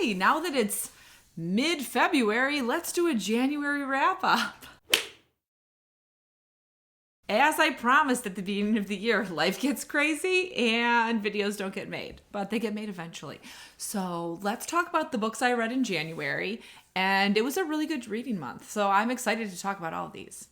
Okay, now that it's mid-February, let's do a January wrap-up. As I promised at the beginning of the year, life gets crazy and videos don't get made, but they get made eventually. So let's talk about the books I read in January, and it was a really good reading month. So I'm excited to talk about all of these.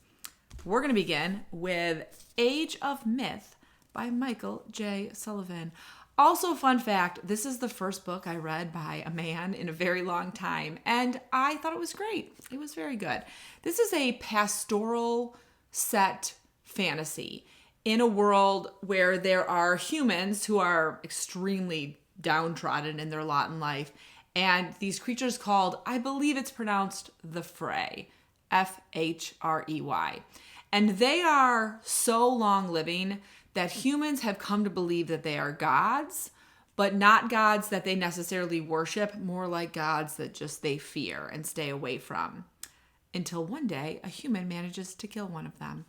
We're going to begin with Age of Myth by Michael J. Sullivan. Also, fun fact, this is the first book I read by a man in a very long time, and I thought it was great. It was very good. This is a pastoral set fantasy in a world where there are humans who are extremely downtrodden in their lot in life, and these creatures called, I believe it's pronounced the Frey, F-H-R-E-Y. And they are so long living that humans have come to believe that they are gods, but not gods that they necessarily worship, more like gods that just they fear and stay away from. Until one day, a human manages to kill one of them.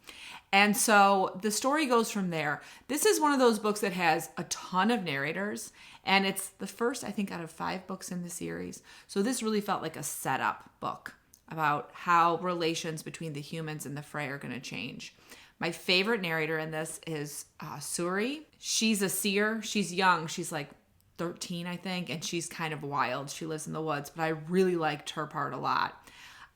And so the story goes from there. This is one of those books that has a ton of narrators, and it's the first, I think, out of 5 books in the series. So this really felt like a setup book about how relations between the humans and the Frey are going to change. My favorite narrator in this is Suri. She's a seer. She's young. She's like 13, I think, and she's kind of wild. She lives in the woods, but I really liked her part a lot.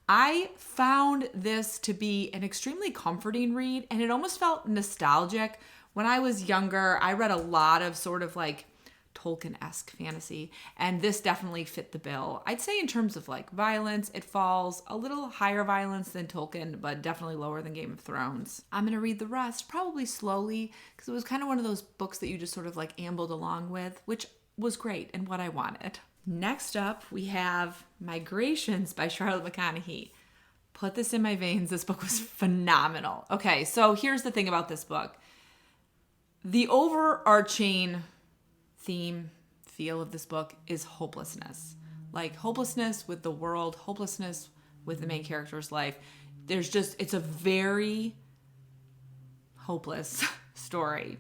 I found this to be an extremely comforting read, and it almost felt nostalgic. When I was younger, I read a lot of sort of like Tolkien-esque fantasy, and this definitely fit the bill. I'd say in terms of like violence, it falls a little higher violence than Tolkien, but definitely lower than Game of Thrones. I'm going to read the rest probably slowly because it was kind of one of those books that you just sort of like ambled along with, which was great and what I wanted. Next up, we have Migrations by Charlotte McConaughey. Put this in my veins. This book was phenomenal. Okay, so here's the thing about this book. The overarching feel of this book is hopelessness. Like hopelessness with the world, hopelessness with the main character's life. It's a very hopeless story.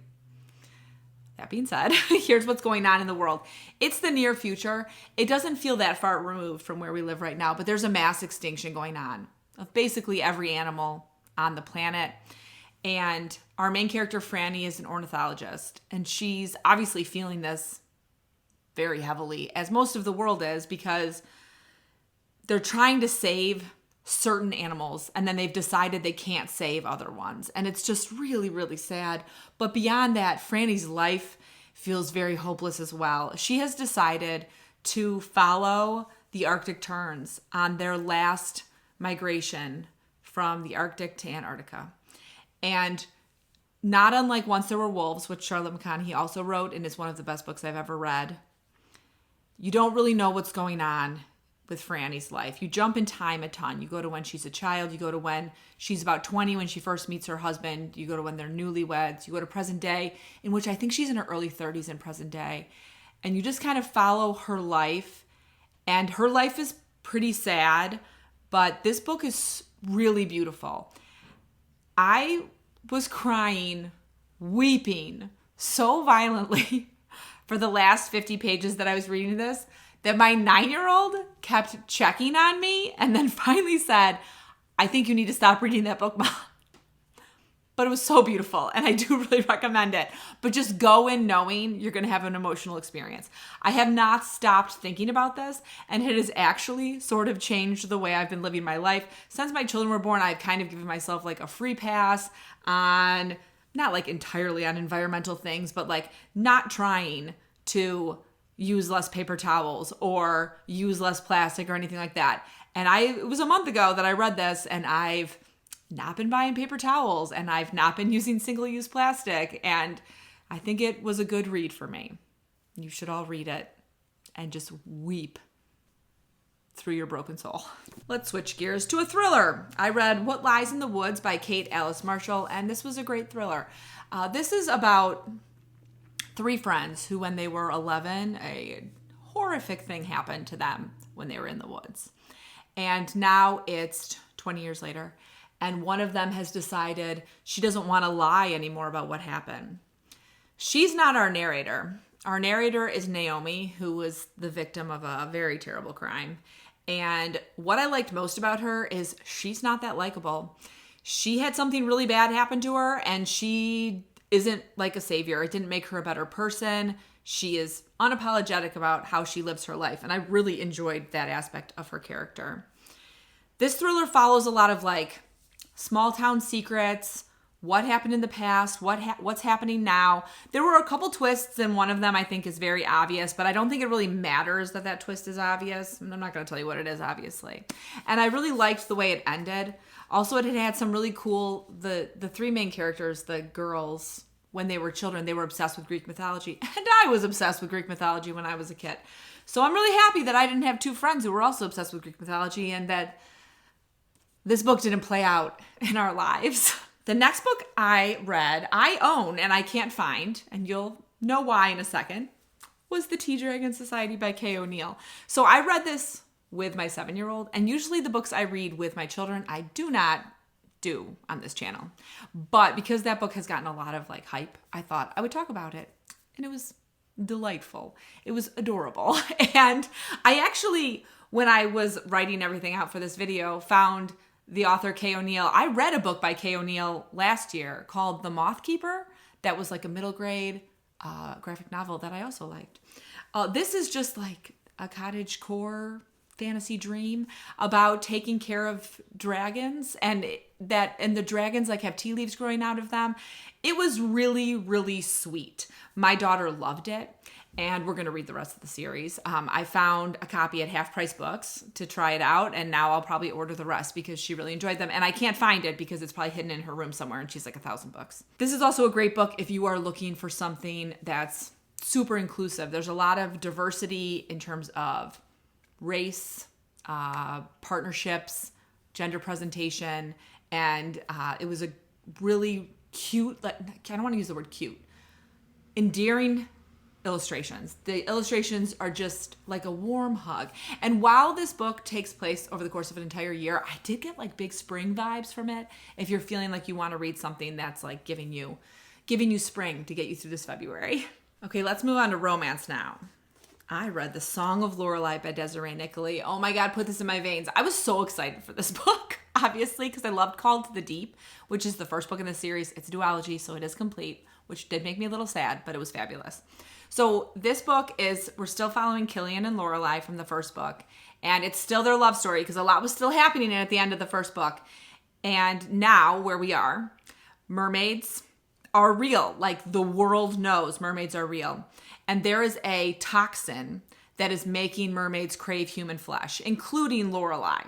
That being said, here's what's going on in the world. It's the near future. It doesn't feel that far removed from where we live right now, but there's a mass extinction going on of basically every animal on the planet. And our main character, Franny, is an ornithologist, and she's obviously feeling this very heavily, as most of the world is, because they're trying to save certain animals, and then they've decided they can't save other ones. And it's just really, really sad. But beyond that, Franny's life feels very hopeless as well. She has decided to follow the Arctic terns on their last migration from the Arctic to Antarctica. And not unlike Once There Were Wolves, which Charlotte McConaughey also wrote and is one of the best books I've ever read, you don't really know what's going on with Franny's life. You jump in time a ton. You go to when she's a child. You go to when she's about 20 when she first meets her husband. You go to when they're newlyweds. You go to present day, in which I think she's in her early 30s in present day. And you just kind of follow her life. And her life is pretty sad, but this book is really beautiful. I was crying, weeping so violently for the last 50 pages that I was reading this that my 9-year-old kept checking on me and then finally said, I think you need to stop reading that book, Mom. But it was so beautiful, and I do really recommend it. But just go in knowing you're going to have an emotional experience. I have not stopped thinking about this, and it has actually sort of changed the way I've been living my life. Since my children were born, I've kind of given myself like a free pass on, not like entirely on environmental things, but like not trying to use less paper towels or use less plastic or anything like that. And it was a month ago that I read this, and I've not been buying paper towels, and I've not been using single-use plastic, and I think it was a good read for me. You should all read it and just weep through your broken soul. Let's switch gears to a thriller. I read What Lies in the Woods by Kate Alice Marshall, and this was a great thriller. This is about 3 friends who, when they were 11, a horrific thing happened to them when they were in the woods. And now it's 20 years later, and one of them has decided she doesn't want to lie anymore about what happened. She's not our narrator. Our narrator is Naomi, who was the victim of a very terrible crime. And what I liked most about her is she's not that likable. She had something really bad happen to her, and she isn't like a savior. It didn't make her a better person. She is unapologetic about how she lives her life. And I really enjoyed that aspect of her character. This thriller follows a lot of like small town secrets, what happened in the past, what's happening now. There were a couple twists, and one of them I think is very obvious, but I don't think it really matters that that twist is obvious. I'm not going to tell you what it is, obviously. And I really liked the way it ended. Also, it had some really cool, the three main characters, the girls, when they were children, they were obsessed with Greek mythology. And I was obsessed with Greek mythology when I was a kid. So I'm really happy that I didn't have two friends who were also obsessed with Greek mythology, and that this book didn't play out in our lives. The next book I read, I own and I can't find, and you'll know why in a second, was The Tea Dragon Society by Kay O'Neill. So I read this with my 7-year-old, and usually the books I read with my children, I do not do on this channel. But because that book has gotten a lot of like hype, I thought I would talk about it. And it was delightful. It was adorable. And I actually, when I was writing everything out for this video, found the author Kay O'Neill. I read a book by Kay O'Neill last year called The Moth Keeper. That was like a middle grade graphic novel that I also liked. This is just like a cottagecore fantasy dream about taking care of dragons, and the dragons like have tea leaves growing out of them. It was really, really sweet. My daughter loved it, and we're going to read the rest of the series. I found a copy at Half Price Books to try it out, and now I'll probably order the rest because she really enjoyed them. And I can't find it because it's probably hidden in her room somewhere, and she's like 1,000 books. This is also a great book if you are looking for something that's super inclusive. There's a lot of diversity in terms of race, partnerships, gender presentation, and it was a really cute, I don't want to use the word cute, endearing illustrations. The illustrations are just like a warm hug. And while this book takes place over the course of an entire year, I did get like big spring vibes from it. If you're feeling like you want to read something that's like giving you spring to get you through this February. Okay, let's move on to romance now. I read The Song of Lorelei by Desiree Nicolay. Oh my God, put this in my veins. I was so excited for this book, obviously, because I loved Called to the Deep, which is the first book in the series. It's a duology, so it is complete, which did make me a little sad, but it was fabulous. So this book we're still following Killian and Lorelei from the first book, and it's still their love story because a lot was still happening at the end of the first book. And now, where we are, mermaids are real. Like, the world knows mermaids are real. And there is a toxin that is making mermaids crave human flesh, including Lorelei.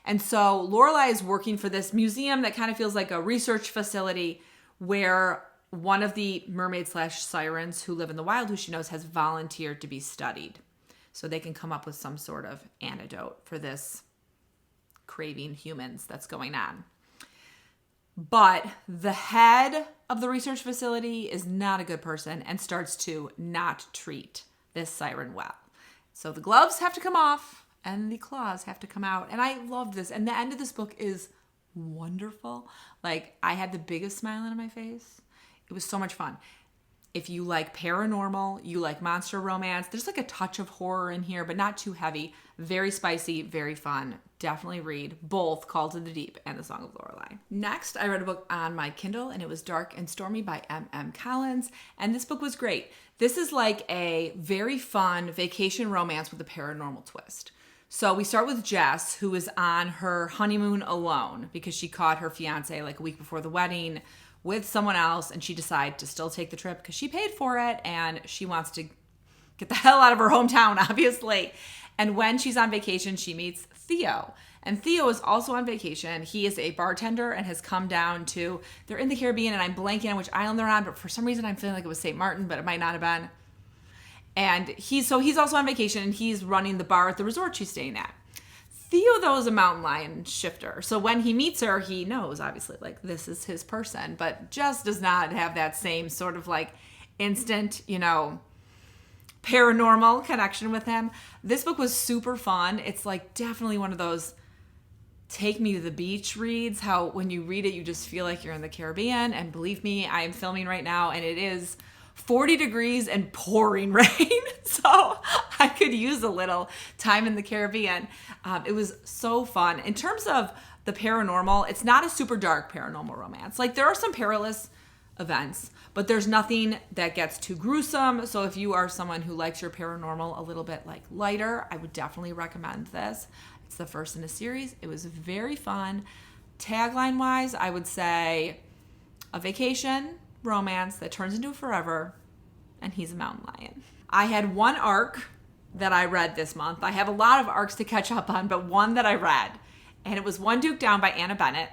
And so Lorelei is working for this museum that kind of feels like a research facility where one of the mermaid/sirens who live in the wild, who she knows, has volunteered to be studied so they can come up with some sort of antidote for this craving humans that's going on. But the head of the research facility is not a good person and starts to not treat this siren well. So the gloves have to come off and the claws have to come out. And I loved this. And the end of this book is wonderful. Like, I had the biggest smile on my face. It was so much fun. If you like paranormal, you like monster romance, there's like a touch of horror in here, but not too heavy. Very spicy, very fun. Definitely read both Call to the Deep and The Song of Lorelei. Next, I read a book on my Kindle, and it was Dark and Stormy by M.M. Collins. And this book was great. This is like a very fun vacation romance with a paranormal twist. So we start with Jess, who is on her honeymoon alone because she caught her fiance like a week before the wedding with someone else, and she decided to still take the trip because she paid for it and she wants to get the hell out of her hometown, obviously. And when she's on vacation, she meets Theo. And Theo is also on vacation. He is a bartender and has come down to, they're in the Caribbean, and I'm blanking on which island they're on, but for some reason I'm feeling like it was St. Martin, but it might not have been. And he's also on vacation, and he's running the bar at the resort she's staying at. Theo, though, is a mountain lion shifter. So when he meets her, he knows, obviously, like, this is his person, but just does not have that same sort of, like, instant, paranormal connection with him. This book was super fun. It's, like, definitely one of those take me to the beach reads, how when you read it, you just feel like you're in the Caribbean. And believe me, I am filming right now, and it is 40 degrees and pouring rain. So I could use a little time in the Caribbean. It was so fun. In terms of the paranormal, it's not a super dark paranormal romance. Like, there are some perilous events, but there's nothing that gets too gruesome. So if you are someone who likes your paranormal a little bit like lighter, I would definitely recommend this. It's the first in a series. It was very fun. Tagline wise, I would say a vacation romance that turns into a forever, and he's a mountain lion. I had one arc that I read this month. I have a lot of arcs to catch up on, but one that I read, and it was One Duke Down by Anna Bennett.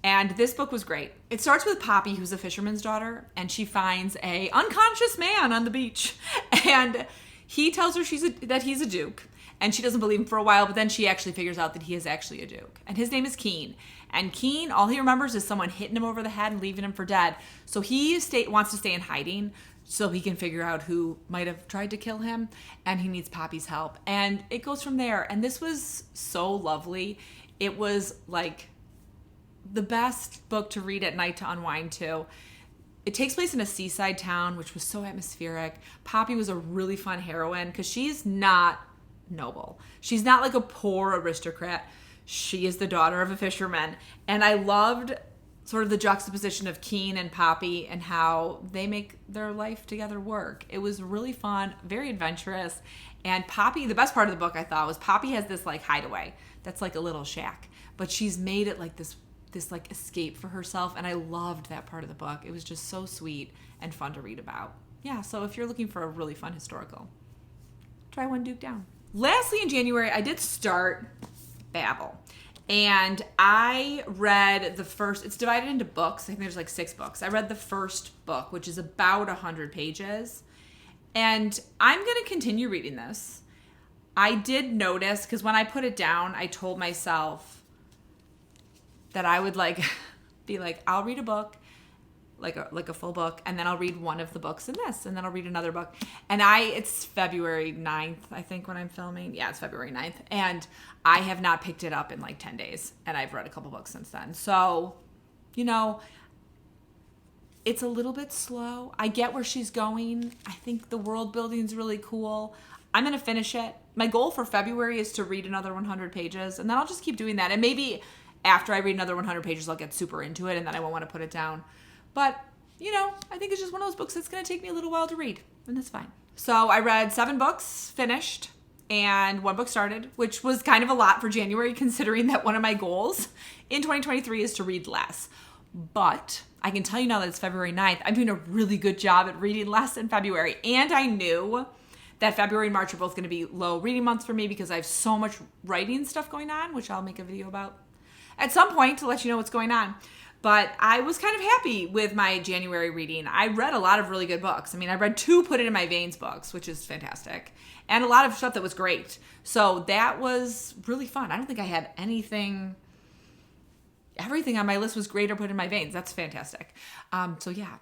And this book was great. It starts with Poppy, who's a fisherman's daughter, and she finds a unconscious man on the beach. And he tells her that he's a duke. And she doesn't believe him for a while, but then she actually figures out that he is actually a duke. And his name is Keen. And Keen, all he remembers is someone hitting him over the head and leaving him for dead. So he wants to stay in hiding so he can figure out who might have tried to kill him. And he needs Poppy's help. And it goes from there. And this was so lovely. It was like the best book to read at night to unwind to. It takes place in a seaside town, which was so atmospheric. Poppy was a really fun heroine because she's not noble. She's not like a poor aristocrat. She is the daughter of a fisherman. And I loved sort of the juxtaposition of Keen and Poppy and how they make their life together work. It was really fun, very adventurous. And Poppy, the best part of the book I thought was Poppy has this like hideaway that's like a little shack, but she's made it like this like escape for herself. And I loved that part of the book. It was just so sweet and fun to read about. Yeah, so if you're looking for a really fun historical, try One Duke Down. Lastly, in January, I did start Babel. And I read the first, it's divided into books. I think there's like 6 books. I read the first book, which is about 100 pages. And I'm going to continue reading this. I did notice, because when I put it down, I told myself that I would like be like, I'll read a book, like a full book, and then I'll read one of the books in this, and then I'll read another book. And it's February 9th, I think, when I'm filming. Yeah, it's February 9th. And I have not picked it up in like 10 days, and I've read a couple books since then. So, it's a little bit slow. I get where she's going. I think the world building's really cool. I'm going to finish it. My goal for February is to read another 100 pages, and then I'll just keep doing that. And maybe after I read another 100 pages, I'll get super into it, and then I won't want to put it down. But, I think it's just one of those books that's going to take me a little while to read, and that's fine. So I read 7 books, finished, and 1 book started, which was kind of a lot for January, considering that one of my goals in 2023 is to read less. But I can tell you now that it's February 9th, I'm doing a really good job at reading less in February. And I knew that February and March are both going to be low reading months for me because I have so much writing stuff going on, which I'll make a video about at some point to let you know what's going on. But I was kind of happy with my January reading. I read a lot of really good books. I mean, I read 2 Put It in My Veins books, which is fantastic, and a lot of stuff that was great. So that was really fun. I don't think I had everything on my list was great or Put in My Veins. That's fantastic. So yeah,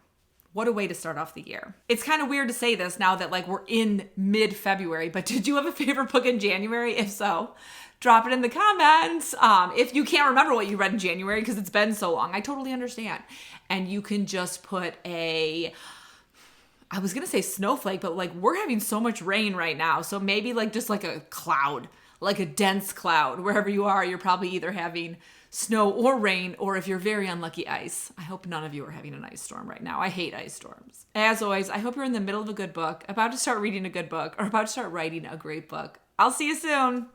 what a way to start off the year. It's kind of weird to say this now that like we're in mid-February, but did you have a favorite book in January? If so, drop it in the comments. If you can't remember what you read in January because it's been so long, I totally understand. And you can just put I was going to say snowflake, but like we're having so much rain right now. So maybe like just like a cloud, like a dense cloud. Wherever you are, you're probably either having snow or rain, or if you're very unlucky, ice. I hope none of you are having an ice storm right now. I hate ice storms. As always, I hope you're in the middle of a good book, about to start reading a good book, or about to start writing a great book. I'll see you soon.